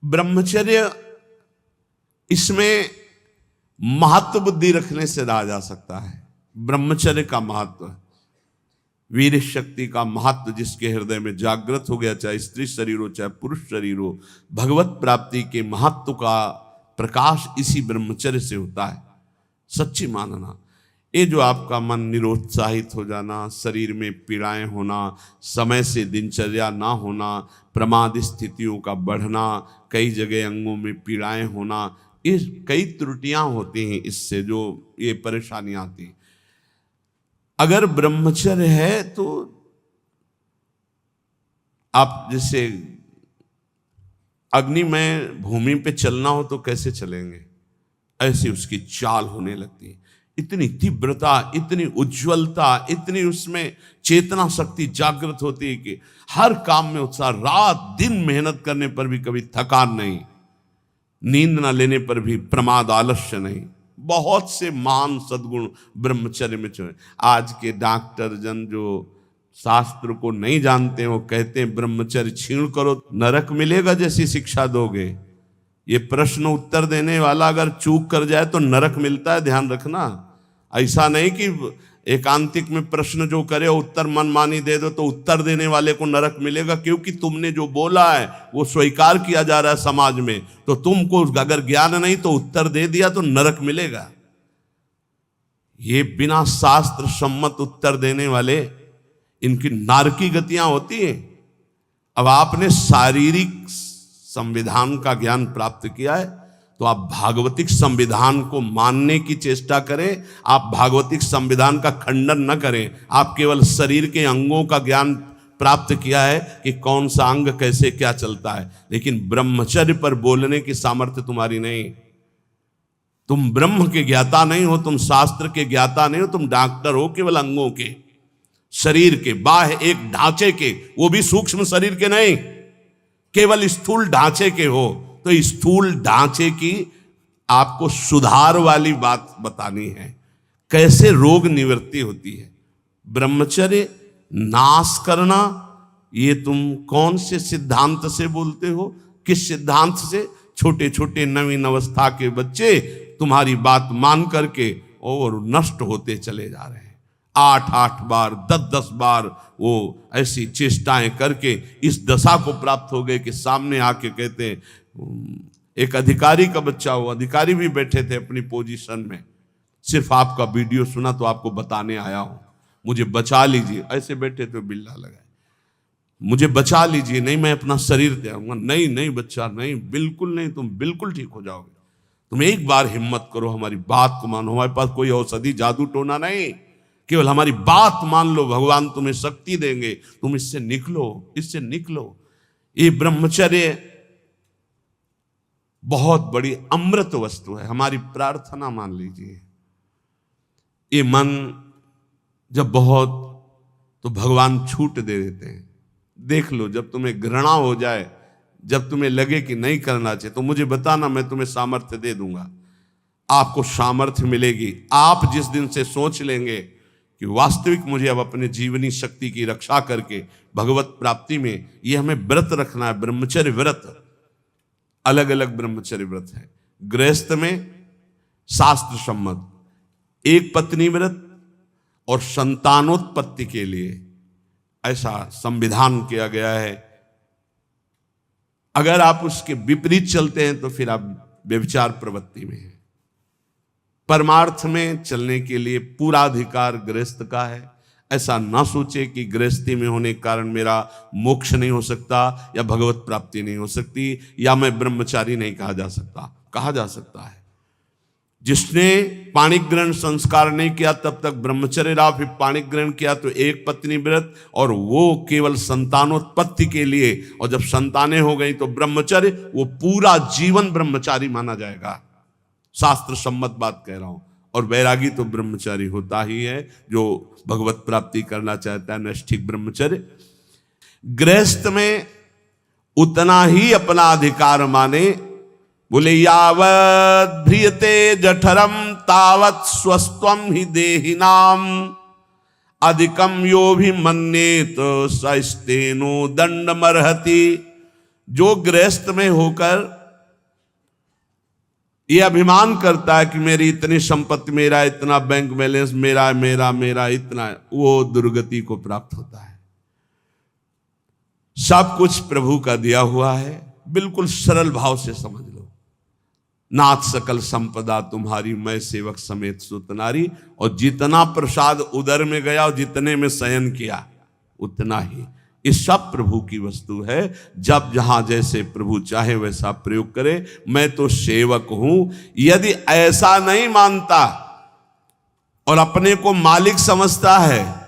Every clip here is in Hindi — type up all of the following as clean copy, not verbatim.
ब्रह्मचर्य, इसमें महत्व बुद्धि रखने से रहा जा सकता है। ब्रह्मचर्य का महत्व, वीर शक्ति का महत्व जिसके हृदय में जागृत हो गया, चाहे स्त्री शरीर हो चाहे पुरुष शरीर हो, भगवत प्राप्ति के महत्व का प्रकाश इसी ब्रह्मचर्य से होता है। सच्ची मानना, ये जो आपका मन निरुत्साहित हो जाना, शरीर में पीड़ाएं होना, समय से दिनचर्या ना होना, प्रमाद स्थितियों का बढ़ना, कई जगह अंगों में पीड़ाएं होना, ये कई त्रुटियां होती हैं, इससे जो ये परेशानियां आती। अगर ब्रह्मचर्य है तो आप जैसे अग्निमय भूमि पे चलना हो तो कैसे चलेंगे, ऐसी उसकी चाल होने लगती है। इतनी तीव्रता, इतनी उज्ज्वलता, इतनी उसमें चेतना शक्ति जागृत होती है कि हर काम में उत्साह, रात दिन मेहनत करने पर भी कभी थकान नहीं, नींद न लेने पर भी प्रमाद आलस्य नहीं। बहुत से महान सद्गुण ब्रह्मचर्य में छुए। आज के डॉक्टर जन जो शास्त्र को नहीं जानते हैं, वो कहते हैं ब्रह्मचर्य छीण करो नरक मिलेगा जैसी शिक्षा दोगे। ये प्रश्न उत्तर देने वाला अगर चूक कर जाए तो नरक मिलता है, ध्यान रखना। ऐसा नहीं कि एकांतिक में प्रश्न जो करे उत्तर मनमानी दे दो तो उत्तर देने वाले को नरक मिलेगा, क्योंकि तुमने जो बोला है वो स्वीकार किया जा रहा है समाज में। तो तुमको अगर ज्ञान नहीं तो उत्तर दे दिया तो नरक मिलेगा। ये बिना शास्त्र सम्मत उत्तर देने वाले, इनकी नारकी गतियां होती हैं। अब आपने शारीरिक संविधान का ज्ञान प्राप्त किया है तो आप भागवतिक संविधान को मानने की चेष्टा करें। आप भागवतिक संविधान का खंडन न करें। आप केवल शरीर के अंगों का ज्ञान प्राप्त किया है कि कौन सा अंग कैसे क्या चलता है, लेकिन ब्रह्मचर्य पर बोलने की सामर्थ्य तुम्हारी नहीं। तुम ब्रह्म के ज्ञाता नहीं हो, तुम शास्त्र के ज्ञाता नहीं हो, तुम डॉक्टर हो केवल अंगों के, शरीर के, बाह्य एक ढांचे के, वो भी सूक्ष्म शरीर के नहीं, केवल स्थूल ढांचे के हो। तो स्थूल ढांचे की आपको सुधार वाली बात बतानी है, कैसे रोग निवृत्ति होती है। ब्रह्मचर्य नाश करना, ये तुम कौन से सिद्धांत से बोलते हो, किस सिद्धांत से? छोटे छोटे नवीन अवस्था के बच्चे तुम्हारी बात मान करके और नष्ट होते चले जा रहे हैं। 8-8 बार 10-10 बार वो ऐसी चेष्टाएं करके इस दशा को प्राप्त हो गए कि सामने आके कहते हैं, एक अधिकारी का बच्चा हो, अधिकारी भी बैठे थे अपनी पोजीशन में, सिर्फ आपका वीडियो सुना तो आपको बताने आया हूं, मुझे बचा लीजिए। ऐसे बैठे तो बिल्ला लगाए, मुझे बचा लीजिए, नहीं मैं अपना शरीर त्यागूंगा। नहीं नहीं बच्चा, नहीं बिल्कुल नहीं, तुम बिल्कुल ठीक हो जाओगे। तुम एक बार हिम्मत करो, हमारी बात को मानो। हमारे पास कोई औषधि जादू टोना नहीं, केवल हमारी बात मान लो, भगवान तुम्हें शक्ति देंगे, तुम इससे निकलो, इससे निकलो। ये ब्रह्मचर्य बहुत बड़ी अमृत वस्तु है, हमारी प्रार्थना मान लीजिए। ये मन जब बहुत, तो भगवान छूट दे देते हैं। देख लो, जब तुम्हें घृणा हो जाए, जब तुम्हें लगे कि नहीं करना चाहिए, तो मुझे बताना, मैं तुम्हें सामर्थ्य दे दूंगा। आपको सामर्थ्य मिलेगी। आप जिस दिन से सोच लेंगे कि वास्तविक मुझे अब अपने जीवनी शक्ति की रक्षा करके भगवत प्राप्ति में ये हमें व्रत रखना है। ब्रह्मचर्य व्रत, अलग अलग ब्रह्मचर्य व्रत है। गृहस्थ में शास्त्र सम्मत एक पत्नी व्रत और संतानोत्पत्ति के लिए ऐसा संविधान किया गया है। अगर आप उसके विपरीत चलते हैं तो फिर आप व्यभिचार प्रवृत्ति में हैं। परमार्थ में चलने के लिए पूरा अधिकार गृहस्थ का है। ऐसा ना सोचे कि गृहस्थी में होने के कारण मेरा मोक्ष नहीं हो सकता, या भगवत प्राप्ति नहीं हो सकती, या मैं ब्रह्मचारी नहीं कहा जा सकता। कहा जा सकता है। जिसने पाणिक ग्रहण संस्कार नहीं किया तब तक ब्रह्मचर्य रहा, फिर पाणिक ग्रहण किया तो एक पत्नी व्रत, और वो केवल संतानोत्पत्ति के लिए, और जब संतानें हो गई तो ब्रह्मचर्य, वो पूरा जीवन ब्रह्मचारी माना जाएगा। शास्त्र सम्मत बात कह रहा हूं। और वैरागी तो ब्रह्मचारी होता ही है जो भगवत प्राप्ति करना चाहता है, नैष्ठिक ब्रह्मचर्य। गृहस्थ में उतना ही अपना अधिकार माने। बोले यावत् ध्रियते जठरम तावत् स्वस्त्वम ही देहिनाम अधिकम यो भी मन्येत सस्तेनो दंडमर्हति। जो गृहस्थ में होकर ये अभिमान करता है कि मेरी इतनी संपत्ति, मेरा इतना बैंक बैलेंस, मेरा मेरा मेरा इतना, वो दुर्गति को प्राप्त होता है। सब कुछ प्रभु का दिया हुआ है, बिल्कुल सरल भाव से समझ लो। नाथ सकल संपदा तुम्हारी, मैं सेवक समेत सुत नारी। और जितना प्रसाद उदर में गया और जितने में शयन किया उतना ही, ये सब प्रभु की वस्तु है। जब जहां जैसे प्रभु चाहे वैसा प्रयोग करे। मैं तो सेवक हूं। यदि ऐसा नहीं मानता और अपने को मालिक समझता है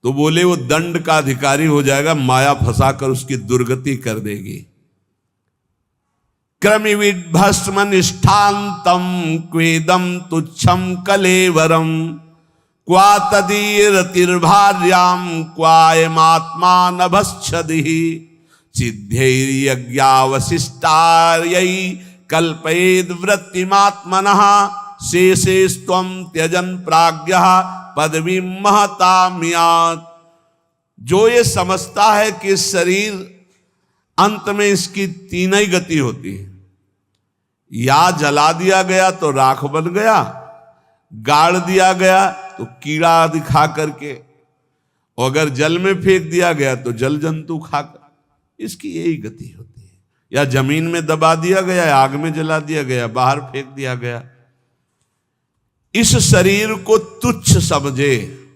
तो बोले वो दंड का अधिकारी हो जाएगा, माया फंसाकर उसकी दुर्गति कर देगी। क्रमिविद भस्म निष्ठांतम क्वेदम तुच्छम कलेवरम, क्वा तदीरतिर्भार्याम क्वायमात्मा नभश्छदिहि, सिद्धैर्यज्ञावशिष्टार्यै कल्पयेद् वृत्तिमात्मनः, शेषेस्त्वं त्यजन प्राज्ञः पदवीं महताम्यात्। जो ये समझता है कि शरीर अंत में इसकी तीन ही गति होती है, या जला दिया गया तो राख बन गया, गाड़ दिया गया तो कीड़ा दिखा करके, और अगर जल में फेंक दिया गया तो जल जंतु खाकर, इसकी यही गति होती है। या जमीन में दबा दिया गया, आग में जला दिया गया, बाहर फेंक दिया गया। इस शरीर को तुच्छ समझे।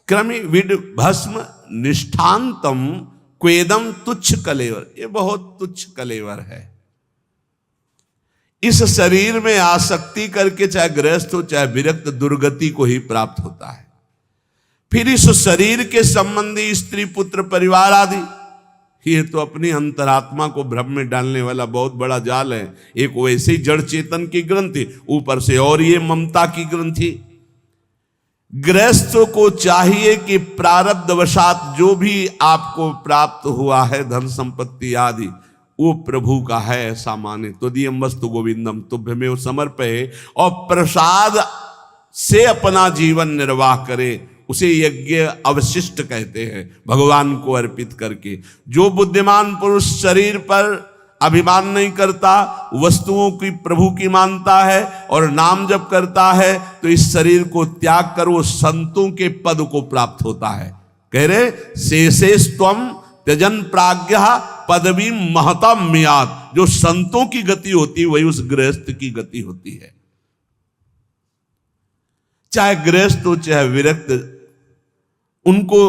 क्रमि विड भस्म निष्ठांतम क्वेदम तुच्छ कलेवर, ये बहुत तुच्छ कलेवर है। इस शरीर में आसक्ति करके चाहे गृहस्थ हो चाहे विरक्त, दुर्गति को ही प्राप्त होता है। फिर इस शरीर के संबंधी स्त्री पुत्र परिवार आदि, ये तो अपनी अंतरात्मा को भ्रम में डालने वाला बहुत बड़ा जाल है। एक वैसे ही जड़ चेतन की ग्रंथि, ऊपर से और ये ममता की ग्रंथि। गृहस्थों को चाहिए कि प्रारब्धवशात जो भी आपको प्राप्त हुआ है, धन संपत्ति आदि, वो प्रभु का है ऐसा माने। तो दियम वस्तु गोविंदम तुभ्यमेव समर्पये, और प्रसाद से अपना जीवन निर्वाह करे, उसे यज्ञ अवशिष्ट कहते हैं, भगवान को अर्पित करके। जो बुद्धिमान पुरुष शरीर पर अभिमान नहीं करता, वस्तुओं की प्रभु की मानता है और नाम जप करता है, तो इस शरीर को त्याग कर वो संतों के पद को प्राप्त होता है। कह रहे शेषेस्त्वं त्यजन प्राज्ञः पदवी महताम्यात्। जो संतों की गति होती है वही उस गृहस्थ की गति होती है। चाहे गृहस्थ हो चाहे विरक्त, उनको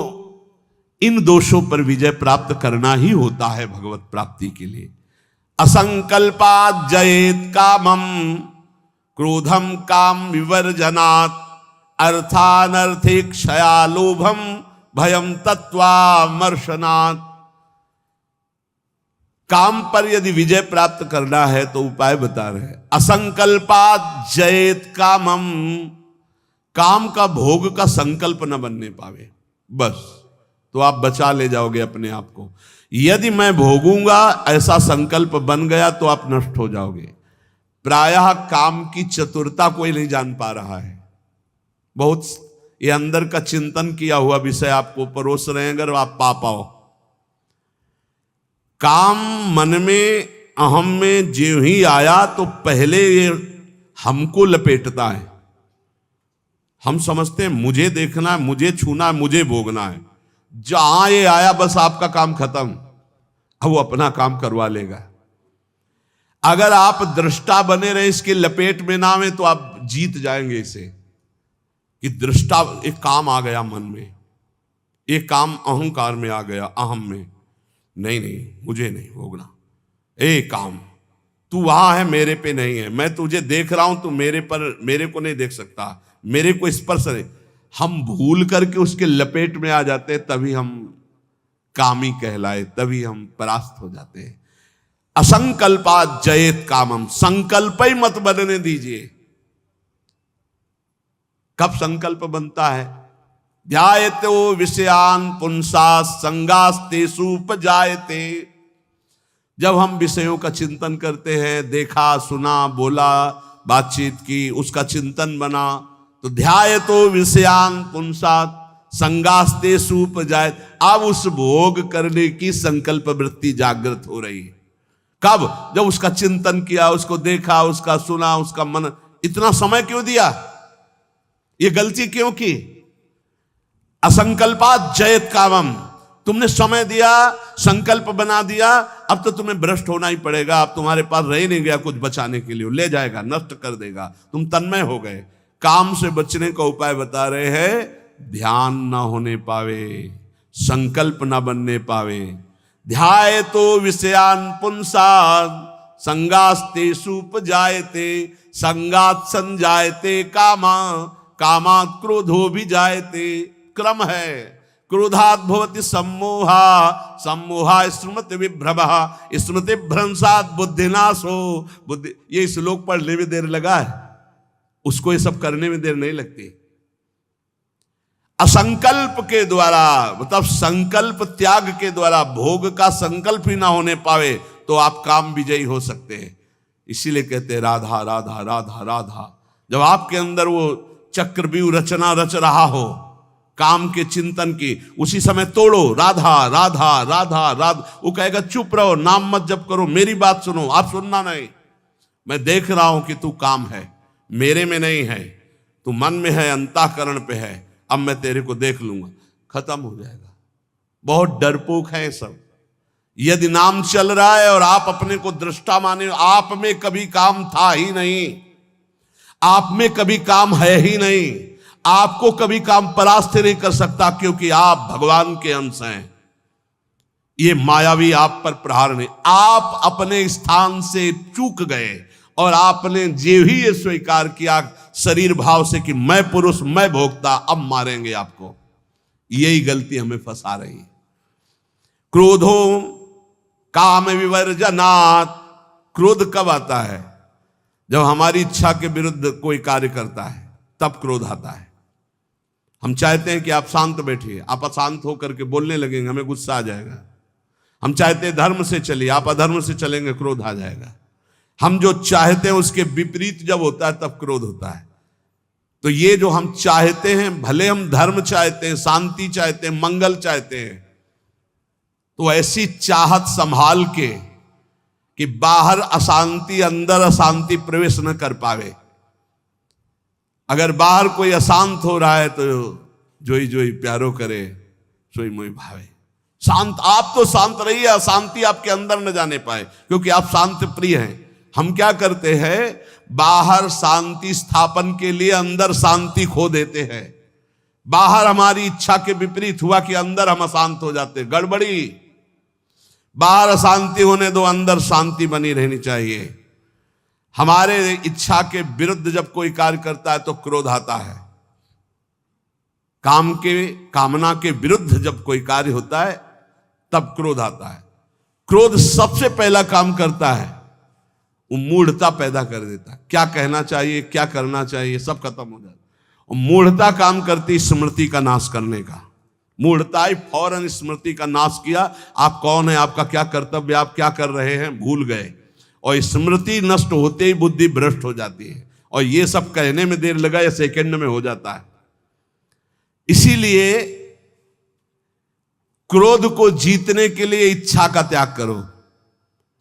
इन दोषों पर विजय प्राप्त करना ही होता है भगवत प्राप्ति के लिए। असंकल्पात् जयेत् कामम क्रोधम काम विवर्जनात्, अर्थानर्थे क्षया लोभम भयम तत्वामर्शनात्। काम पर यदि विजय प्राप्त करना है तो उपाय बता रहे हैं। असंकल्पात् जयेत् कामम, काम का भोग का संकल्प न बनने पावे, बस तो आप बचा ले जाओगे अपने आप को। यदि मैं भोगूंगा ऐसा संकल्प बन गया तो आप नष्ट हो जाओगे। प्रायः काम की चतुरता कोई नहीं जान पा रहा है। बहुत ये अंदर का चिंतन किया हुआ विषय आपको परोस रहे हैं, अगर आप पा पाओ। काम मन में, अहम में जो ही आया तो पहले ये हमको लपेटता है। हम समझते हैं मुझे देखना है, मुझे छूना है, मुझे भोगना है। जहां ये आया बस आपका काम खत्म, अब वो अपना काम करवा लेगा। अगर आप दृष्टा बने रहे, इसके लपेट में ना आए, तो आप जीत जाएंगे इसे। कि दृष्टा, एक काम आ गया मन में, एक काम अहंकार में आ गया, अहम में, नहीं नहीं मुझे नहीं भोगना। ए काम, तू वहां है, मेरे पे नहीं है। मैं तुझे देख रहा हूं, तू मेरे को नहीं देख सकता, मेरे को स्पर्श नहीं। हम भूल करके उसके लपेट में आ जाते हैं, तभी हम कामी कहलाए, तभी हम परास्त हो जाते हैं। असंकल्पात् जयेत् कामम, संकल्प ही मत बनने दीजिए। कब संकल्प बनता है? ध्यायतो विषयान पुंसा संगास्तेषु उपजायते। जब हम विषयों का चिंतन करते हैं, देखा सुना बोला बातचीत की, उसका चिंतन बना, तो ध्यायतो विषयान पुंसा, संगास्ते सूपजाए। अब उस भोग करने की संकल्प वृत्ति जागृत हो रही है। कब? जब उसका चिंतन किया, उसको देखा, उसका सुना, उसका मन। इतना समय क्यों दिया? ये गलती क्यों की? असंकल्पात जयत कामम। तुमने समय दिया, संकल्प बना दिया, अब तो तुम्हें भ्रष्ट होना ही पड़ेगा। अब तुम्हारे पास रह नहीं गया कुछ बचाने के लिए, ले जाएगा, नष्ट कर देगा। तुम तन्मय हो गए। काम से बचने का उपाय बता रहे हैं। ध्यान ना होने पावे, संकल्प ना बनने पावे। ध्याये तो विषयान पुंसान संगास्ते सूपजायते। संगात संजायते कामा, कामात क्रोधो भी जायते। क्रम है। क्रोधात् भवति सम्मोहा, सम्मोहा स्मृति विभ्रमः, स्मृति भ्रंशात् बुद्धिनाशो। बुद्धि, ये श्लोक पढ़ने में देर लगा है, उसको ये सब करने में देर नहीं लगती। असंकल्प के द्वारा, मतलब संकल्प त्याग के द्वारा, भोग का संकल्प ही ना होने पावे तो आप काम विजयी हो सकते हैं। इसीलिए कहते हैं राधा राधा राधा राधा। जब आपके अंदर वो चक्रव्यूह रचना रच रहा हो काम के चिंतन की, उसी समय तोड़ो राधा राधा राधा राधा। वो कहेगा चुप रहो, नाम मत जप करो, मेरी बात सुनो। आप सुनना नहीं। मैं देख रहा हूं कि तू काम है, मेरे में नहीं है, तू मन में है, अंतःकरण पे है। अब मैं तेरे को देख लूंगा, खत्म हो जाएगा। बहुत डरपोक है सब। यदि नाम चल रहा है और आप अपने को दृष्टा माने, आप में कभी काम था ही नहीं, आप में कभी काम है ही नहीं, आपको कभी काम परास्त नहीं कर सकता, क्योंकि आप भगवान के अंश हैं। ये मायावी आप पर प्रहार नहीं। आप अपने स्थान से चूक गए और आपने जे ही ये स्वीकार किया शरीर भाव से कि मैं पुरुष, मैं भोक्ता, अब मारेंगे आपको। यही गलती हमें फंसा रही है। क्रोधो काम विवर्जनात्। क्रोध कब आता है? जब हमारी इच्छा के विरुद्ध कोई कार्य करता है, तब क्रोध आता है। हम चाहते हैं कि आप शांत बैठिए, आप अशांत होकर के बोलने लगेंगे, हमें गुस्सा आ जाएगा। हम चाहते हैं धर्म से चलिए, आप अधर्म से चलेंगे, क्रोध आ जाएगा। हम जो चाहते हैं उसके विपरीत जब होता है तब क्रोध होता है। तो ये जो हम चाहते हैं, भले हम धर्म चाहते हैं, शांति चाहते हैं, मंगल चाहते हैं, तो ऐसी चाहत संभाल के कि बाहर अशांति, अंदर अशांति प्रवेश न कर पावे। अगर बाहर कोई अशांत हो रहा है तो जोई जोई प्यारो करे, सोई मोई भावे। शांत, आप तो शांत रहिए, अशांति आपके अंदर न जाने पाए, क्योंकि आप शांति प्रिय हैं। हम क्या करते हैं? बाहर शांति स्थापन के लिए अंदर शांति खो देते हैं। बाहर हमारी इच्छा के विपरीत हुआ कि अंदर हम अशांत हो जाते, गड़बड़ी। बाहर अशांति होने दो, अंदर शांति बनी रहनी चाहिए। हमारे इच्छा के विरुद्ध जब कोई कार्य करता है तो क्रोध आता है। कामना के विरुद्ध जब कोई कार्य होता है तब क्रोध आता है। क्रोध सबसे पहला काम करता है, वो मूढ़ता पैदा कर देता है। क्या कहना चाहिए, क्या करना चाहिए, सब खत्म हो जाता है। और मूढ़ता काम करती स्मृति का नाश करने का। मूढ़ता ही फौरन स्मृति का नाश किया। आप कौन है, आपका क्या कर्तव्य, आप क्या कर रहे हैं, भूल गए। और स्मृति नष्ट होते ही बुद्धि भ्रष्ट हो जाती है। और ये सब कहने में देर लगा या सेकंड में हो जाता है। इसीलिए क्रोध को जीतने के लिए इच्छा का त्याग करो।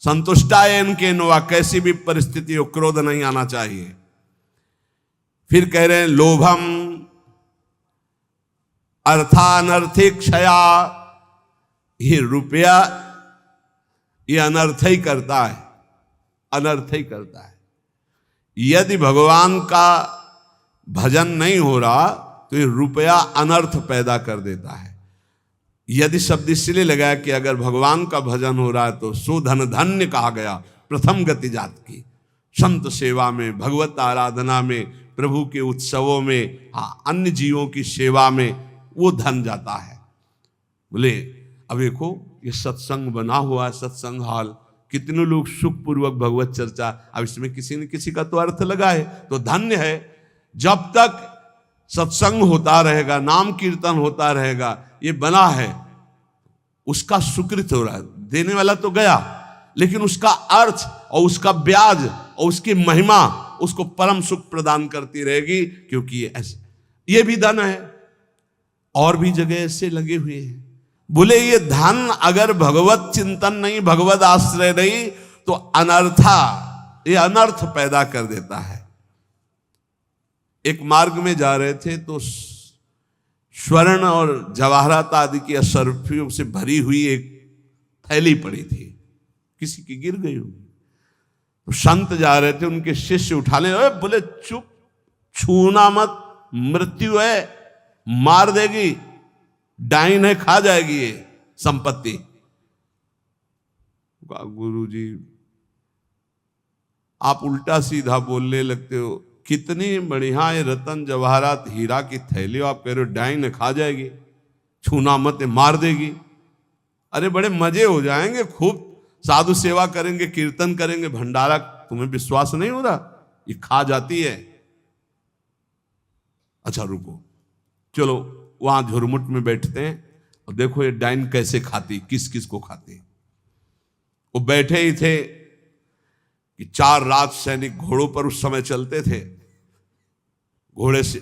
संतुष्टायन के नोवा, कैसी भी परिस्थिति हो क्रोध नहीं आना चाहिए। फिर कह रहे हैं लोभम अर्थानर्थिक क्षया। ये रुपया ये अनर्थ ही करता है, अनर्थ ही करता है। यदि भगवान का भजन नहीं हो रहा तो ये रुपया अनर्थ पैदा कर देता है। यदि शब्द इसलिए लगाया कि अगर भगवान का भजन हो रहा है तो सुधन धन्य कहा गया प्रथम गति जात की। संत सेवा में, भगवत आराधना में, प्रभु के उत्सवों में, हाँ अन्य जीवों की सेवा में वो धन जाता है। बोले अब देखो ये सत्संग बना हुआ है, सत्संग हॉल, कितने लोग सुखपूर्वक भगवत चर्चा, अब इसमें किसी न किसी का तो अर्थ लगा है, तो धन्य है। जब तक सत्संग होता रहेगा, नाम कीर्तन होता रहेगा, ये बना है, उसका सुकृत हो रहा है। देने वाला तो गया, लेकिन उसका अर्थ और उसका ब्याज और उसकी महिमा उसको परम सुख प्रदान करती रहेगी, क्योंकि ये भी धन है। और भी जगह ऐसे लगे हुए हैं। बोले ये धन अगर भगवत चिंतन नहीं, भगवत आश्रय नहीं, तो अनर्था, ये अनर्थ पैदा कर देता है। एक मार्ग में जा रहे थे तो स्वर्ण और जवाहरात आदि की असरफियों से भरी हुई एक थैली पड़ी थी, किसी की गिर गई होगी। तो संत जा रहे थे, उनके शिष्य उठाने, बोले चुप, छूना मत, मृत्यु है, मार देगी, डाइन है, खा जाएगी ये संपत्ति। गुरु जी आप उल्टा सीधा बोलने लगते हो, कितनी बढ़िया ये रतन जवाहरात हीरा की थैली, आप कह रहे हो डाइन खा जाएगी, छूना मत, मार देगी। अरे बड़े मजे हो जाएंगे, खूब साधु सेवा करेंगे, कीर्तन करेंगे, भंडारा, तुम्हें विश्वास नहीं हो रहा ये खा जाती है। अच्छा रुको, चलो वहां झुरमुट में बैठते हैं और देखो ये डाइन कैसे खाती, किस किस को खाती। वो बैठे ही थे कि 4 राज सैनिक घोड़ों पर उस समय चलते थे, घोड़े से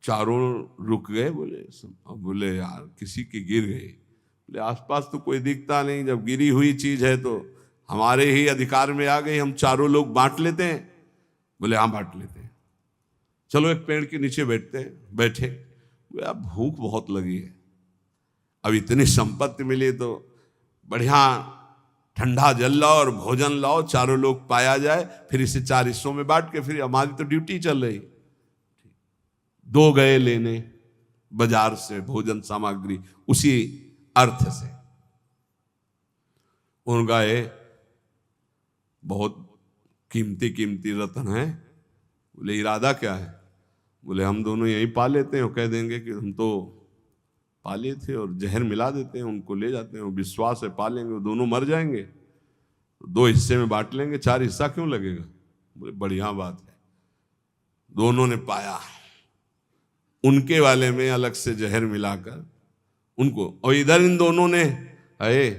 चारों रुक गए। बोले यार किसी की गिर गई। बोले आसपास तो कोई दिखता नहीं, जब गिरी हुई चीज है तो हमारे ही अधिकार में आ गई, हम चारों लोग बांट लेते हैं। बोले हाँ बांट लेते हैं, चलो एक पेड़ के नीचे बैठते हैं। बैठे, बोले अब भूख बहुत लगी है, अब इतनी संपत्ति मिली तो बढ़िया ठंडा जल लाओ और भोजन लाओ, चारों लोग पाया जाए, फिर इसे 4 हिस्सों में बांट के, फिर हमारी तो ड्यूटी चल रही। 2 गए लेने बाजार से भोजन सामग्री, उसी अर्थ से। उन गए, बहुत कीमती कीमती रत्न है। बोले इरादा क्या है? बोले हम दोनों यहीं पा लेते हैं और कह देंगे कि हम तो पाले थे और जहर मिला देते हैं, उनको ले जाते हैं, विश्वास है पा लेंगे, वो दोनों मर जाएंगे, 2 हिस्से में बांट लेंगे, 4 हिस्सा क्यों लगेगा? बोले बढ़िया बात है। दोनों ने पाया, उनके वाले में अलग से जहर मिलाकर उनको, और इधर इन दोनों ने आए,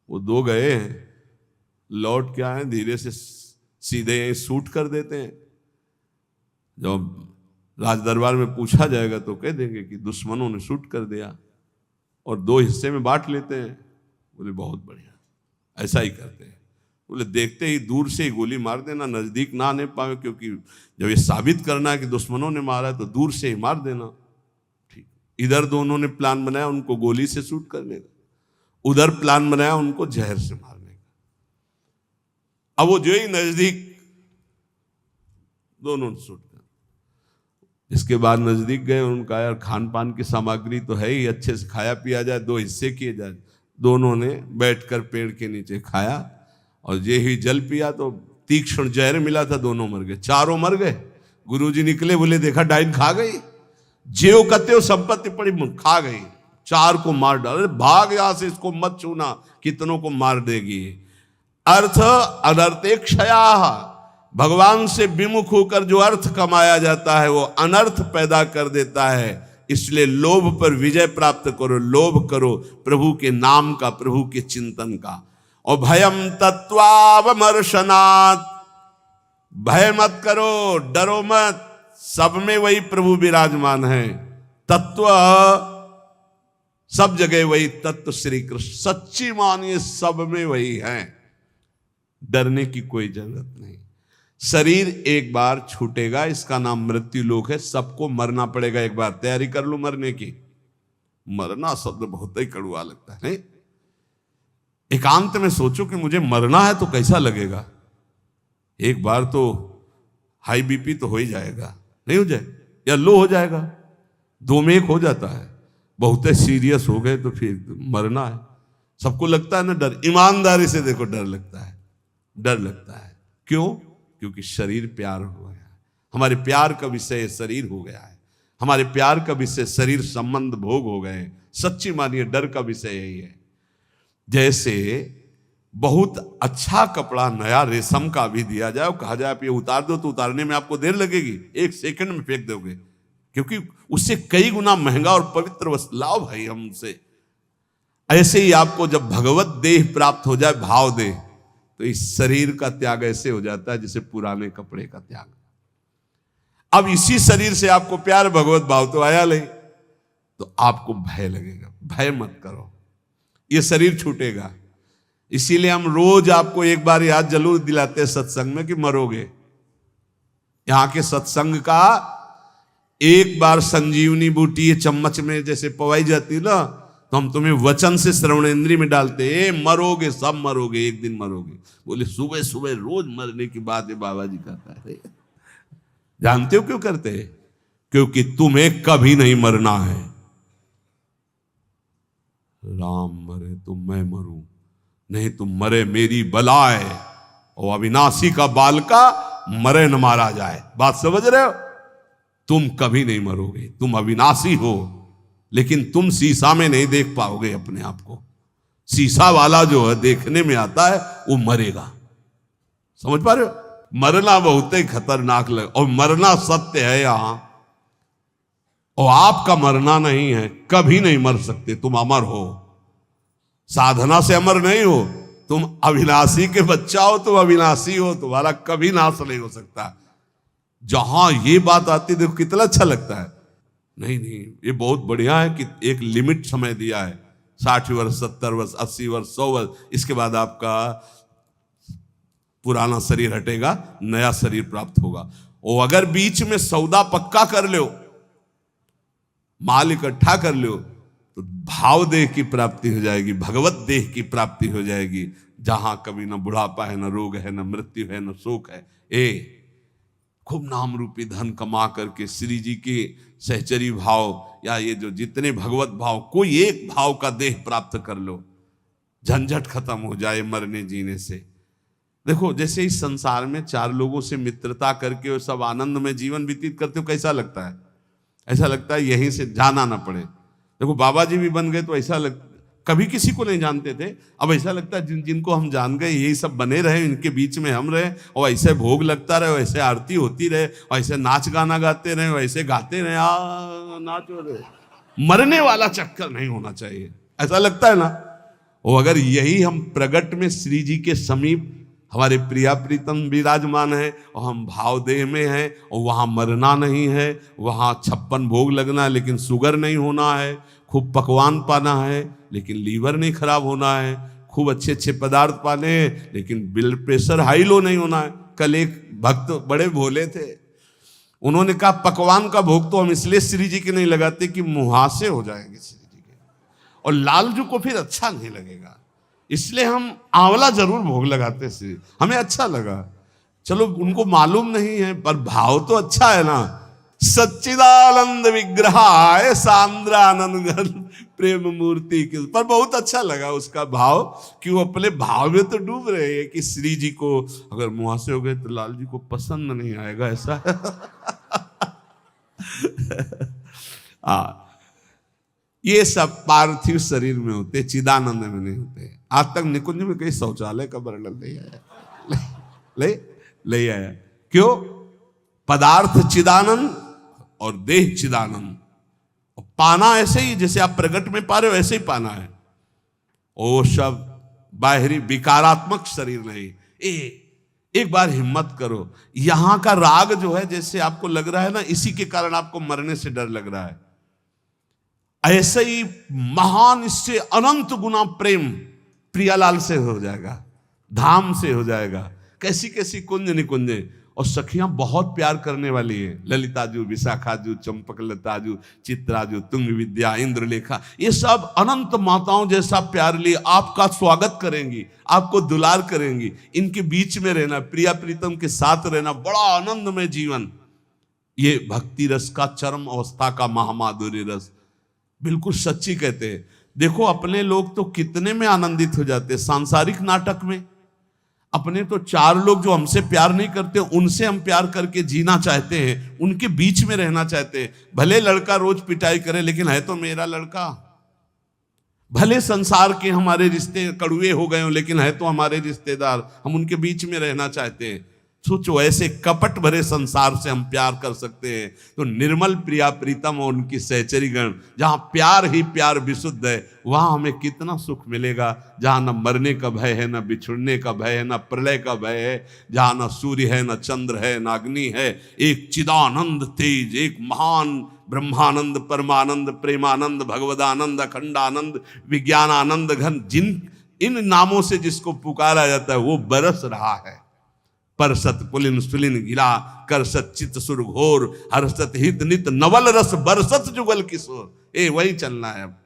वो 2 गए हैं, लौट के आए, धीरे से सीधे यहीं शूट कर देते हैं। जब राज दरबार में पूछा जाएगा तो कह देंगे कि दुश्मनों ने शूट कर दिया, और 2 हिस्से में बांट लेते हैं। बोले बहुत बढ़िया, ऐसा ही करते हैं। बोले देखते ही दूर से ही गोली मार देना, नजदीक ना आने पावे, क्योंकि जब ये साबित करना है कि दुश्मनों ने मारा है तो दूर से ही मार देना। ठीक, इधर दोनों ने प्लान बनाया उनको गोली से शूट करने का, उधर प्लान बनाया उनको जहर से मारने का। अब वो जो ही नजदीक, दोनों ने शूट कर, इसके बाद नजदीक गए, उनका यार खान पान की सामग्री तो है ही, अच्छे से खाया पिया जाए, 2 हिस्से किए जाए। दोनों ने बैठकर पेड़ के नीचे खाया, और ये ही जल पिया तो तीक्ष्ण जहर मिला था, दोनों मर गए, चारों मर गए। गुरुजी निकले, बोले देखा डाइन खा गई, जेव कत्ते संपत्ति पड़ी खा गई, 4 को मार डाल, भाग यहां से, इसको मत छूना, कितनों को मार देगी। अर्थ अनर्थेक्षया, भगवान से विमुख होकर जो अर्थ कमाया जाता है वो अनर्थ पैदा कर देता है। इसलिए लोभ पर विजय प्राप्त करो, लोभ करो प्रभु के नाम का, प्रभु के चिंतन का। और भयम तत्वावमर्शनात्, भय मत करो, डरो मत, सब में वही प्रभु विराजमान है। तत्व सब जगह वही तत्व श्री कृष्ण, सच्ची मानिए सब में वही है, डरने की कोई जरूरत नहीं। शरीर एक बार छूटेगा, इसका नाम मृत्यु लोक है, सबको मरना पड़ेगा एक बार, तैयारी कर लो मरने की। मरना शब्द बहुत ही कड़वा लगता है, नहीं? एकांत में सोचो कि मुझे मरना है तो कैसा लगेगा। एक बार तो हाई बीपी तो हो ही जाएगा, नहीं हो जाए, या लो हो जाएगा, 2 में 1 हो जाता है। बहुत सीरियस हो गए तो फिर मरना है। सबको लगता है ना डर, ईमानदारी से देखो डर लगता है, डर लगता है। क्यों? क्योंकि शरीर प्यार हो गया, हमारे प्यार का विषय शरीर हो गया है, हमारे प्यार का विषय शरीर संबंध भोग हो गए। सच्ची मानिए डर का विषय यही है। जैसे बहुत अच्छा कपड़ा नया रेशम का भी दिया जाए और कहा जाए आप ये उतार दो, तो उतारने में आपको देर लगेगी, 1 सेकंड में फेंक दोगे, क्योंकि उससे कई गुना महंगा और पवित्र वस्त्र लाओ भाई हमसे। ऐसे ही आपको जब भगवत देह प्राप्त हो जाए, भाव देह, तो इस शरीर का त्याग ऐसे हो जाता है जैसे पुराने कपड़े का त्याग। अब इसी शरीर से आपको प्यार भगवत भाव तो आया नहीं, तो आपको भय लगेगा। भय मत करो, ये शरीर छूटेगा। इसीलिए हम रोज आपको एक बार याद जरूर दिलाते हैं सत्संग में कि मरोगे। यहां के सत्संग का एक बार संजीवनी बूटी ये चम्मच में जैसे पवाई जाती ना, तो हम तुम्हें वचन से श्रवणेंद्रिय में डालते, मरोगे, सब मरोगे, एक दिन मरोगे। बोले सुबह सुबह रोज मरने की बात है बाबा जी कहता है। जानते हो क्यों करते हैं? क्योंकि तुम्हें कभी नहीं मरना है। राम मरे तो मैं मरूं, नहीं तुम मरे मेरी बलाए, और अविनाशी का बालका मरे न मारा जाए। बात समझ रहे हो? तुम कभी नहीं मरोगे, तुम अविनाशी हो, लेकिन तुम शीशा में नहीं देख पाओगे अपने आप को। शीशा वाला जो है देखने में आता है वो मरेगा। समझ पा रहे हो? मरना बहुत ही खतरनाक लगे, और मरना सत्य है यहां, और आपका मरना नहीं है। कभी नहीं मर सकते, तुम अमर हो। साधना से अमर नहीं हो, तुम अविनाशी के बच्चा हो, तुम अविनाशी हो, तुम्हारा कभी नाश नहीं हो सकता। जहां ये बात आती देखो कितना अच्छा लगता है। नहीं, ये बहुत बढ़िया है कि एक लिमिट समय दिया है, 60 वर्ष, 70 वर्ष, 80 वर्ष, 100 वर्ष, इसके बाद आपका पुराना शरीर हटेगा, नया शरीर प्राप्त होगा। और अगर बीच में सौदा पक्का कर लो, माल इकट्ठा कर लो, तो भाव देह की प्राप्ति हो जाएगी, भगवत देह की प्राप्ति हो जाएगी, जहां कभी न बुढ़ापा है, न रोग है, न मृत्यु है, न शोक है। खूब नाम रूपी धन कमा करके श्री जी के सहचरी भाव या ये जो जितने भगवत भाव, कोई एक भाव का देह प्राप्त कर लो, झंझट खत्म हो जाए मरने जीने से। देखो जैसे इस संसार में 4 लोगों से मित्रता करके और सब आनंद में जीवन व्यतीत करते हो, कैसा लगता है? ऐसा लगता है यहीं से जाना ना पड़े। देखो बाबा जी भी बन गए तो ऐसा कभी किसी को नहीं जानते थे, अब ऐसा लगता है जिनको हम जान गए यही सब बने रहे, इनके बीच में हम रहे, और ऐसे भोग लगता रहे, वैसे आरती होती रहे, और ऐसे नाच गाना गाते रहे, वैसे गाते रहे, नाचो रहे। मरने वाला चक्कर नहीं होना चाहिए, ऐसा लगता है ना। और अगर यही हम प्रगट में श्री जी के समीप हमारे प्रिया प्रीतम विराजमान है, और हम भाव देह में हैं, और वहाँ मरना नहीं है, वहाँ 56 भोग लगना है लेकिन शुगर नहीं होना है, खूब पकवान पाना है लेकिन लीवर नहीं खराब होना है, खूब अच्छे अच्छे पदार्थ पाने हैं लेकिन ब्लड प्रेशर हाई लो नहीं होना है। कल एक भक्त बड़े भोले थे, उन्होंने कहा पकवान का भोग तो हम इसलिए श्री जी के नहीं लगाते कि मुहासे हो जाएंगे श्री जी के, और लालजू को फिर अच्छा नहीं लगेगा, इसलिए हम आंवला जरूर भोग लगाते श्री, हमें अच्छा लगा। चलो उनको मालूम नहीं है पर भाव तो अच्छा है ना। सच्चिदानंद विग्रहाय सांद्रानंद प्रेम मूर्ति के पर बहुत अच्छा लगा उसका भाव, कि वो अपने भाव में तो डूब रहे हैं कि श्री जी को अगर मुहासे हो गए तो लाल जी को पसंद नहीं आएगा, ऐसा ये सब पार्थिव शरीर में होते, चिदानंद में नहीं होते। आज तक निकुंज में कहीं शौचालय का वर्णन नहीं आया, ले आया। क्यों? पदार्थ चिदानंद और देह चिदानंद, और पाना ऐसे ही जैसे आप प्रगट में पा रहे हो ऐसे ही पाना है। ओ सब बाहरी विकारात्मक शरीर नहीं। एक बार हिम्मत करो, यहां का राग जो है जैसे आपको लग रहा है ना, इसी के कारण आपको मरने से डर लग रहा है। ऐसे ही महान इससे अनंत गुना प्रेम प्रियालाल से हो जाएगा, धाम से हो जाएगा। कैसी कैसी कुंज निकुंजे, और सखियां बहुत प्यार करने वाली है, ललिताजू, विशाखाजू, चंपकलताजू, चित्राजू, तुंग विद्या, इंद्रलेखा, ये सब अनंत माताओं जैसा प्यार लिए आपका स्वागत करेंगी, आपको दुलार करेंगी। इनके बीच में रहना, प्रिया प्रीतम के साथ रहना, बड़ा आनंद में जीवन, ये भक्ति रस का चरम अवस्था का महामाधुर्य रस। बिल्कुल सच्ची कहते हैं। देखो अपने लोग तो कितने में आनंदित हो जाते हैं सांसारिक नाटक में, अपने तो 4 लोग जो हमसे प्यार नहीं करते उनसे हम प्यार करके जीना चाहते हैं, उनके बीच में रहना चाहते हैं। भले लड़का रोज पिटाई करे लेकिन है तो मेरा लड़का, भले संसार के हमारे रिश्ते कड़ुए हो गए हो लेकिन है तो हमारे रिश्तेदार, हम उनके बीच में रहना चाहते हैं। सोचो ऐसे कपट भरे संसार से हम प्यार कर सकते हैं, तो निर्मल प्रिया प्रीतम और उनकी सहचरी गण, जहां प्यार ही प्यार विशुद्ध है, वहां हमें कितना सुख मिलेगा। जहां न मरने का भय है, न बिछुड़ने का भय है, न प्रलय का भय है, जहां न सूर्य है, न चंद्र है, न अग्नि है, एक चिदानंद तेज, एक महान ब्रह्मानंद, परमानंद, प्रेमानंद, भगवदानंद, अखंडानंद, विज्ञानानंद घन, जिन इन नामों से जिसको पुकारा जाता है वो बरस रहा है। परसत पुलिन सुलिन गिरा, करसत चित सुर घोर, हर्षत हित नित नवल रस बरसत जुगल किशोर। वही चलना है अब।